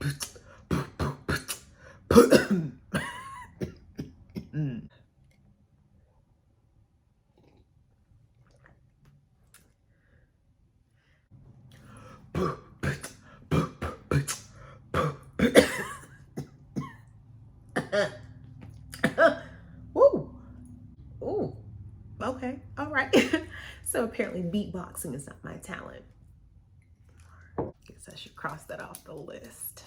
Woo! Ooh. Okay. All right. So apparently beatboxing is not my talent. Guess I should cross that off the list.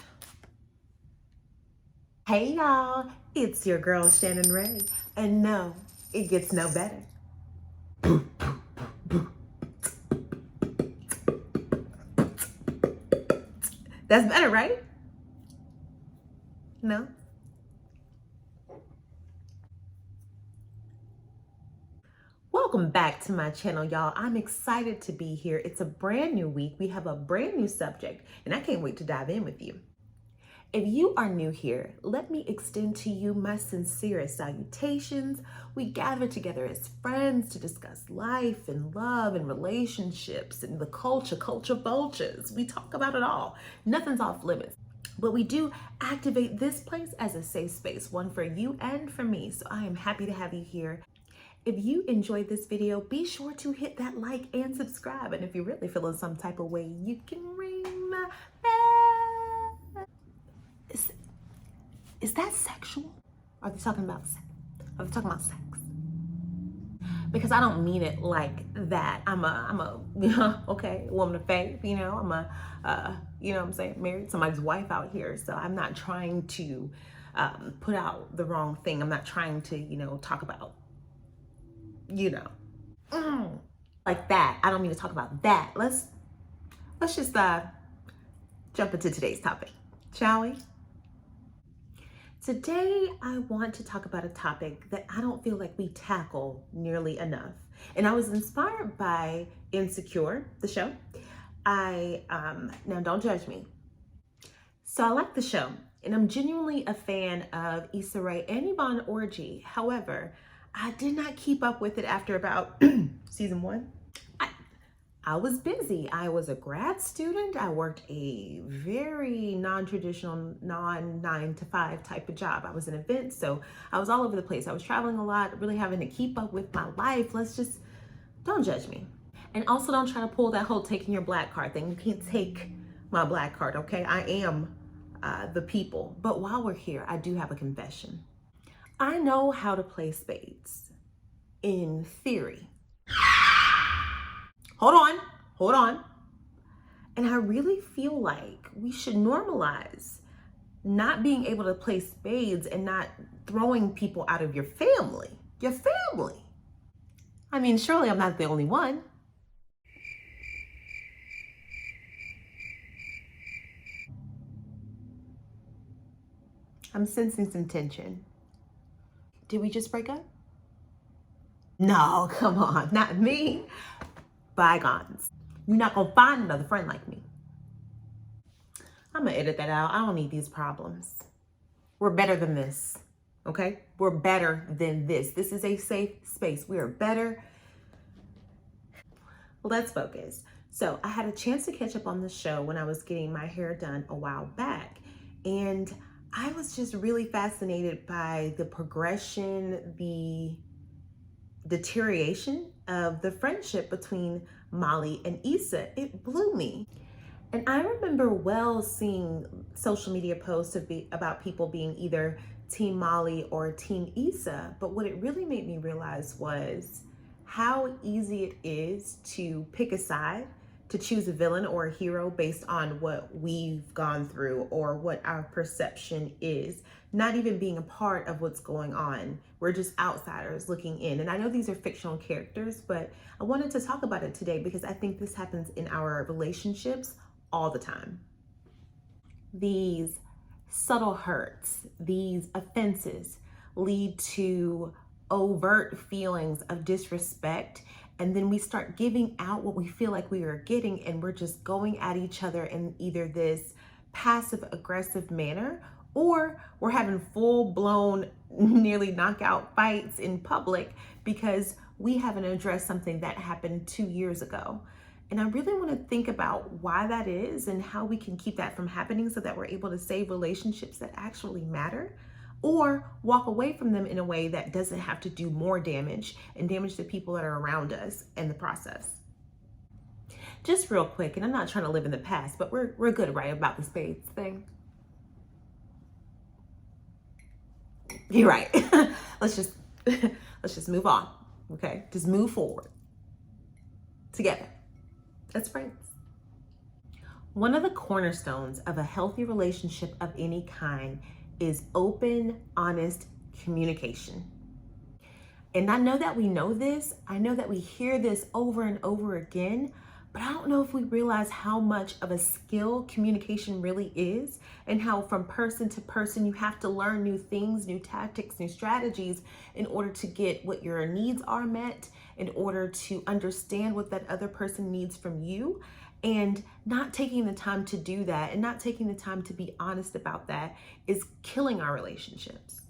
Hey y'all, it's your girl Shannon Ray, and no, it gets no better. That's better, right? No? Welcome back to my channel, y'all. I'm excited to be here. It's a brand new week. We have a brand new subject, and I can't wait to dive in with you. If you are new here, let me extend to you my sincerest salutations. We gather together as friends to discuss life and love and relationships and the culture vultures. We talk about it all. Nothing's off limits. But we do activate this place as a safe space, one for you and for me. So I am happy to have you here. If you enjoyed this video, be sure to hit that like and subscribe. And if you're really feeling some type of way, you can ring my bell. Is that sexual? Are they talking about sex? Are they talking about sex? Because I don't mean it like that. I'm a okay, woman of faith, I'm a, you know what I'm saying, married somebody's wife out here. So I'm not trying to put out the wrong thing. I'm not trying to, talk about, like that. I don't mean to talk about that. Let's just jump into today's topic, shall we? Today, I want to talk about a topic that I don't feel like we tackle nearly enough. And I was inspired by Insecure, the show. Now don't judge me. So I like the show, and I'm genuinely a fan of Issa Rae and Yvonne Orji. However, I did not keep up with it after about season 1. I was busy. I was a grad student. I worked a very non-traditional, non-9-to-5 type of job. I was in events, so I was all over the place. I was traveling a lot, really having to keep up with my life. Don't judge me. And also don't try to pull that whole taking your black card thing. You can't take my black card, okay? I am the people. But while we're here, I do have a confession. I know how to play spades in theory. Hold on. And I really feel like we should normalize not being able to play spades and not throwing people out of your family. Your family. I mean, surely I'm not the only one. I'm sensing some tension. Did we just break up? No, come on, not me. Bygones. You're not gonna find another friend like me. I'm gonna edit that out. I don't need these problems. We're better than this, okay? We're better than this. This is a safe space. We are better. Let's focus. So I had a chance to catch up on the show when I was getting my hair done a while back. And I was just really fascinated by the progression, the deterioration of the friendship between Molly and Issa. It blew me. And I remember well seeing social media posts about people being either Team Molly or Team Issa. But what it really made me realize was how easy it is to pick a side, to choose a villain or a hero based on what we've gone through or what our perception is, not even being a part of what's going on. We're just outsiders looking in. And I know these are fictional characters, but I wanted to talk about it today because I think this happens in our relationships all the time. These subtle hurts, these offenses lead to overt feelings of disrespect. And then we start giving out what we feel like we are getting, and we're just going at each other in either this passive aggressive manner, or we're having full blown, nearly knockout fights in public because we haven't addressed something that happened 2 years ago. And I really want to think about why that is and how we can keep that from happening so that we're able to save relationships that actually matter or walk away from them in a way that doesn't have to do more damage and damage the people that are around us in the process. Just real quick, and I'm not trying to live in the past, but we're good, right, about the spades thing. You're right. let's just let's just move on. Okay? Just move forward together as friends. One of the cornerstones of a healthy relationship of any kind is open, honest communication. And I know that we know this. I know that we hear this over and over again, but I don't know if we realize how much of a skill communication really is and how from person to person you have to learn new things, new tactics, new strategies in order to get what your needs are met, in order to understand what that other person needs from you. And not taking the time to do that and not taking the time to be honest about that is killing our relationships.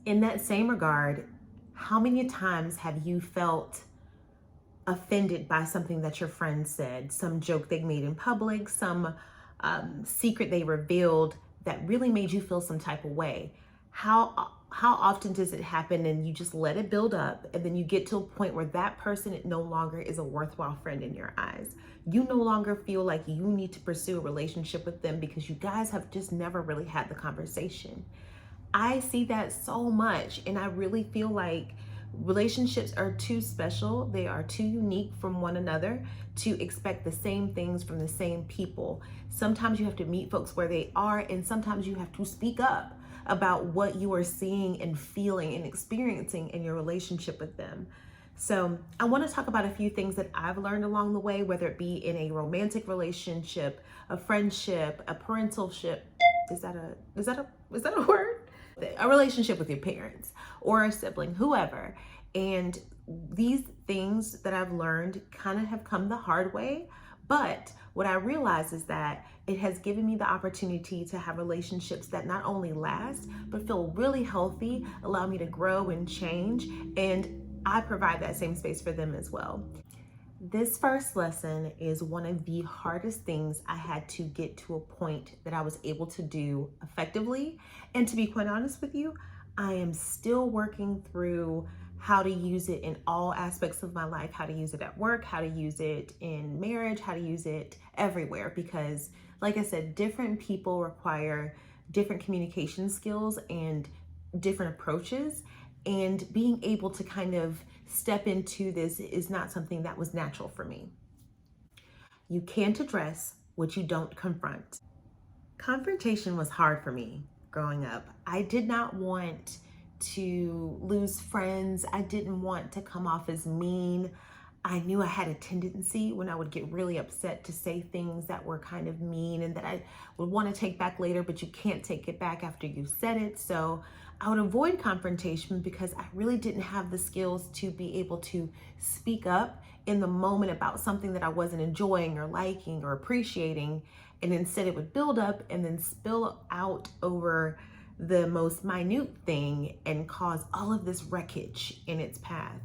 In that same regard, how many times have you felt offended by something that your friend said, some joke they made in public, some secret they revealed that really made you feel some type of way? How often does it happen and you just let it build up and then you get to a point where that person no longer is a worthwhile friend in your eyes? You no longer feel like you need to pursue a relationship with them because you guys have just never really had the conversation. I see that so much, and I really feel like relationships are too special. They are too unique from one another to expect the same things from the same people. Sometimes you have to meet folks where they are, and sometimes you have to speak up about what you are seeing and feeling and experiencing in your relationship with them. So I want to talk about a few things that I've learned along the way, whether it be in a romantic relationship, a friendship, a parentalship. Is that a word? A relationship with your parents or a sibling, whoever. And these things that I've learned kind of have come the hard way. But what I realize is that it has given me the opportunity to have relationships that not only last, but feel really healthy, allow me to grow and change. And I provide that same space for them as well. This first lesson is one of the hardest things I had to get to a point that I was able to do effectively. And to be quite honest with you, I am still working through how to use it in all aspects of my life, how to use it at work, how to use it in marriage, how to use it everywhere. Because like I said, different people require different communication skills and different approaches. And being able to kind of step into this is not something that was natural for me. You can't address what you don't confront. Confrontation was hard for me growing up. I did not want to lose friends. I didn't want to come off as mean. I knew I had a tendency when I would get really upset to say things that were kind of mean and that I would want to take back later, but you can't take it back after you said it. So I would avoid confrontation because I really didn't have the skills to be able to speak up in the moment about something that I wasn't enjoying or liking or appreciating. And instead it would build up and then spill out over the most minute thing and cause all of this wreckage in its path.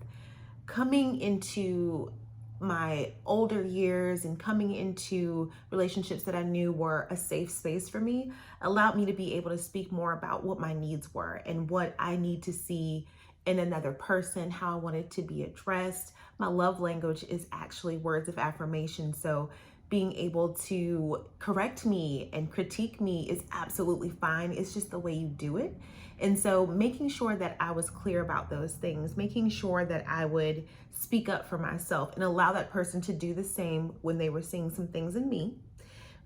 Coming into my older years and coming into relationships that I knew were a safe space for me allowed me to be able to speak more about what my needs were and what I need to see in another person, how I wanted to be addressed. My love language is actually words of affirmation. So being able to correct me and critique me is absolutely fine. It's just the way you do it. And so making sure that I was clear about those things, making sure that I would speak up for myself and allow that person to do the same when they were seeing some things in me,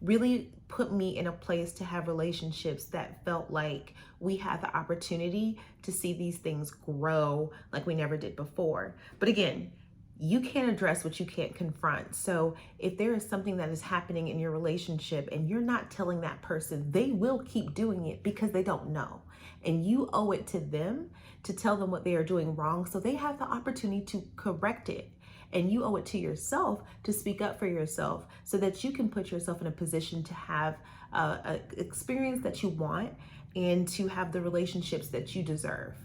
really put me in a place to have relationships that felt like we had the opportunity to see these things grow like we never did before. But again, you can't address what you can't confront. So if there is something that is happening in your relationship and you're not telling that person, they will keep doing it because they don't know. And you owe it to them to tell them what they are doing wrong so they have the opportunity to correct it. And you owe it to yourself to speak up for yourself so that you can put yourself in a position to have an experience that you want and to have the relationships that you deserve.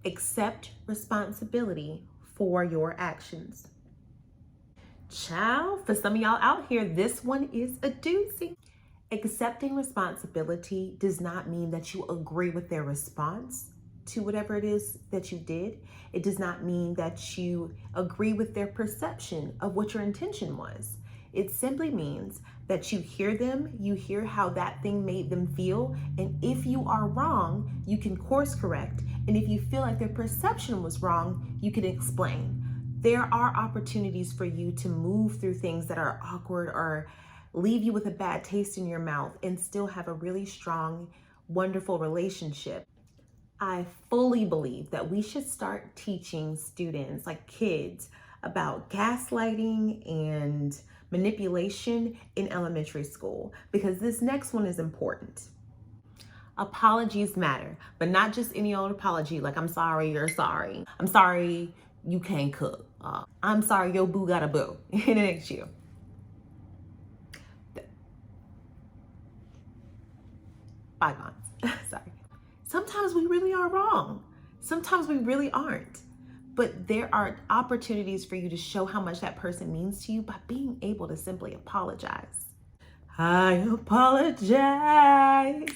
Accept responsibility for your actions. Child, for some of y'all out here, this one is a doozy. Accepting responsibility does not mean that you agree with their response to whatever it is that you did. It does not mean that you agree with their perception of what your intention was. It simply means that you hear them, you hear how that thing made them feel, and if you are wrong, you can course correct. And if you feel like their perception was wrong, you can explain. There are opportunities for you to move through things that are awkward or leave you with a bad taste in your mouth and still have a really strong, wonderful relationship. I fully believe that we should start teaching students, like kids, about gaslighting and manipulation in elementary school, because this next one is important. Apologies matter, but not just any old apology like I'm sorry, you're sorry. I'm sorry you can't cook. I'm sorry your boo got a boo. It ain't you. 5 months. Sorry. Sometimes we really are wrong. Sometimes we really aren't. But there are opportunities for you to show how much that person means to you by being able to simply apologize. I apologize.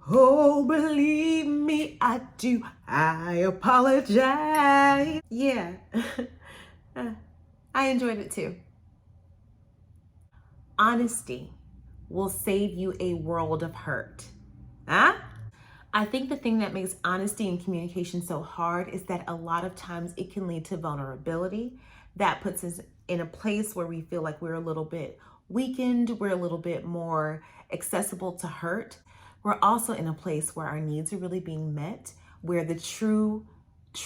Oh, believe me, I do. I apologize. Yeah. I enjoyed it too. Honesty will save you a world of hurt. Huh? I think the thing that makes honesty and communication so hard is that a lot of times it can lead to vulnerability. That puts us in a place where we feel like we're a little bit weakened, we're a little bit more accessible to hurt. We're also in a place where our needs are really being met, where the true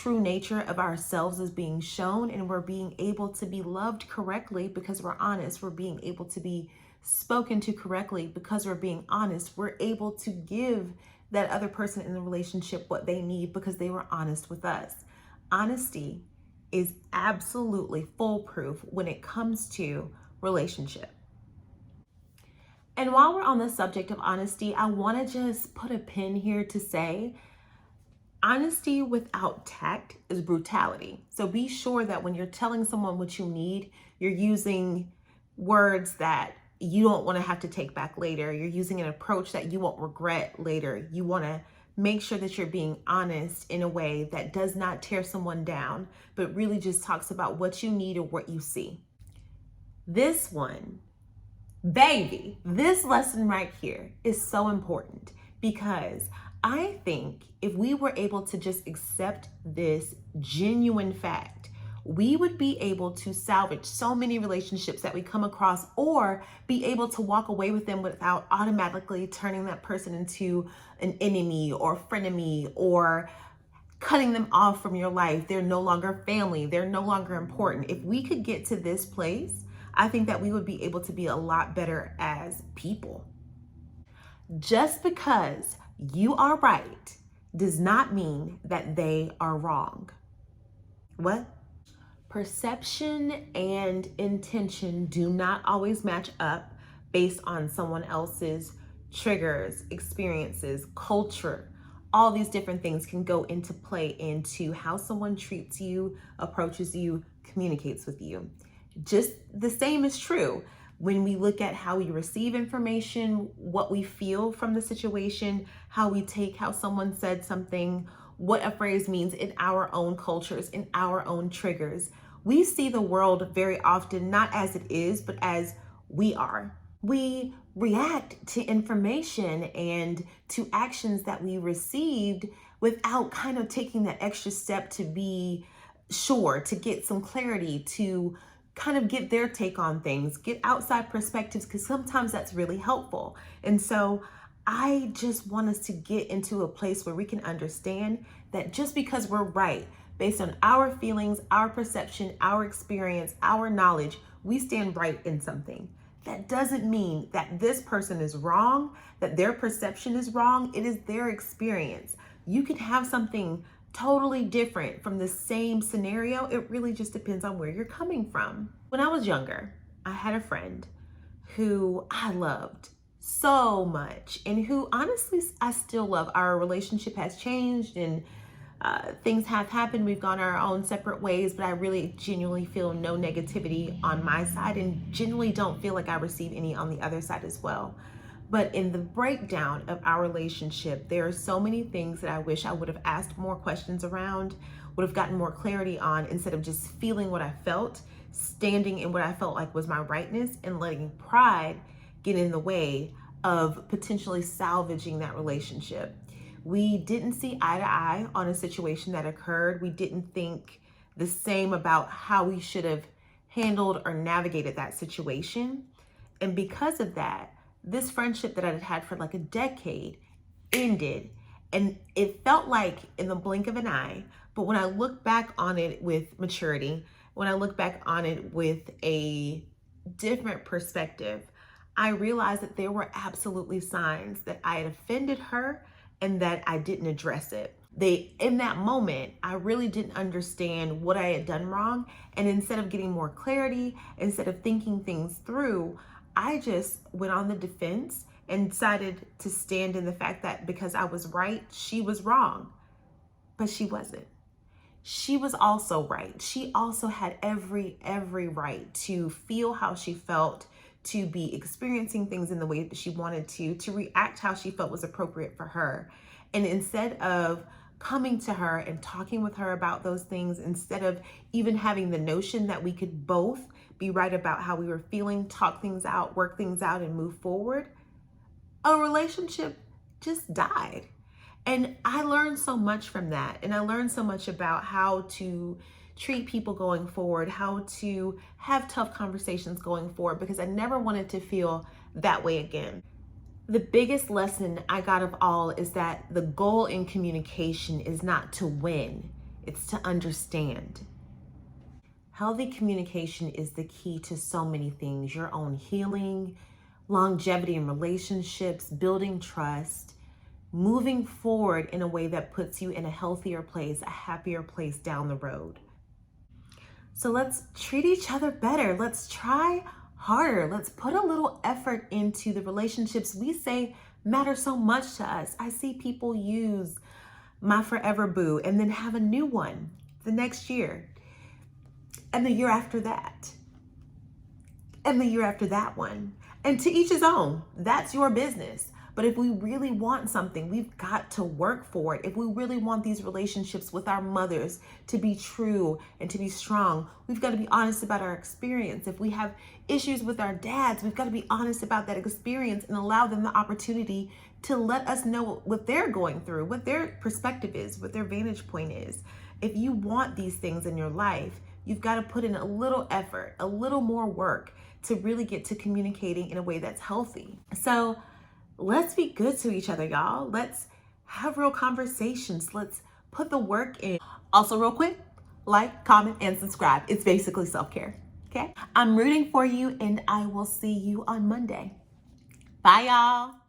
nature of ourselves is being shown, and we're being able to be loved correctly because we're honest. We're being able to be spoken to correctly because we're being honest. We're able to give that other person in the relationship what they need because they were honest with us. Honesty is absolutely foolproof when it comes to relationship. And while we're on the subject of honesty, I want to just put a pin here to say honesty without tact is brutality. So be sure that when you're telling someone what you need, you're using words that you don't want to have to take back later. You're using an approach that you won't regret later. You want to make sure that you're being honest in a way that does not tear someone down, but really just talks about what you need or what you see. This one, baby, this lesson right here is so important because I think if we were able to just accept this genuine fact, we would be able to salvage so many relationships that we come across, or be able to walk away with them without automatically turning that person into an enemy or frenemy or cutting them off from your life. They're no longer family. They're no longer important. If we could get to this place, I think that we would be able to be a lot better as people. Just because you are right does not mean that they are wrong. What? Perception and intention do not always match up based on someone else's triggers, experiences, culture. All these different things can go into play into how someone treats you, approaches you, communicates with you. Just the same is true when we look at how we receive information, what we feel from the situation, how we take how someone said something, what a phrase means in our own cultures, in our own triggers. We see the world very often not as it is, but as we are. We react to information and to actions that we received without kind of taking that extra step to be sure, to get some clarity, to kind of get their take on things, get outside perspectives, because sometimes that's really helpful. And so I just want us to get into a place where we can understand that just because we're right, based on our feelings, our perception, our experience, our knowledge, we stand right in something. That doesn't mean that this person is wrong, that their perception is wrong. It is their experience. You could have something totally different from the same scenario. It really just depends on where you're coming from. When I was younger, I had a friend who I loved so much and who honestly I still love. Our relationship has changed and things have happened. We've gone our own separate ways, but I really genuinely feel no negativity on my side and genuinely don't feel like I receive any on the other side as well. But in the breakdown of our relationship, there are so many things that I wish I would have asked more questions around, would have gotten more clarity on, instead of just feeling what I felt, standing in what I felt like was my rightness, and letting pride get in the way of potentially salvaging that relationship. We didn't see eye to eye on a situation that occurred. We didn't think the same about how we should have handled or navigated that situation. And because of that, this friendship that I had had for like a decade ended. And it felt like in the blink of an eye. But when I look back on it with maturity, when I look back on it with a different perspective, I realized that there were absolutely signs that I had offended her and that I didn't address it. In that moment, I really didn't understand what I had done wrong. And instead of getting more clarity, instead of thinking things through, I just went on the defense and decided to stand in the fact that because I was right, she was wrong. But she wasn't. She was also right. She also had every right to feel how she felt, to be experiencing things in the way that she wanted to react how she felt was appropriate for her. And instead of coming to her and talking with her about those things, instead of even having the notion that we could both be right about how we were feeling, talk things out, work things out, and move forward, a relationship just died. And I learned so much from that. And I learned so much about how to treat people going forward, how to have tough conversations going forward, because I never wanted to feel that way again. The biggest lesson I got of all is that the goal in communication is not to win, it's to understand. Healthy communication is the key to so many things: your own healing, longevity in relationships, building trust, moving forward in a way that puts you in a healthier place, a happier place down the road. So let's treat each other better. Let's try harder. Let's put a little effort into the relationships we say matter so much to us. I see people use my forever boo and then have a new one the next year, and the year after that, and the year after that one. And to each his own. That's your business. But if we really want something, we've got to work for it. If we really want these relationships with our mothers to be true and to be strong, we've got to be honest about our experience. If we have issues with our dads, we've got to be honest about that experience and allow them the opportunity to let us know what they're going through, what their perspective is, what their vantage point is. If you want these things in your life, you've got to put in a little effort, a little more work to really get to communicating in a way that's healthy. So let's be good to each other, y'all. Let's have real conversations. Let's put the work in. Also, real quick, like, comment, and subscribe. It's basically self-care, okay? I'm rooting for you, and I will see you on Monday. Bye, y'all.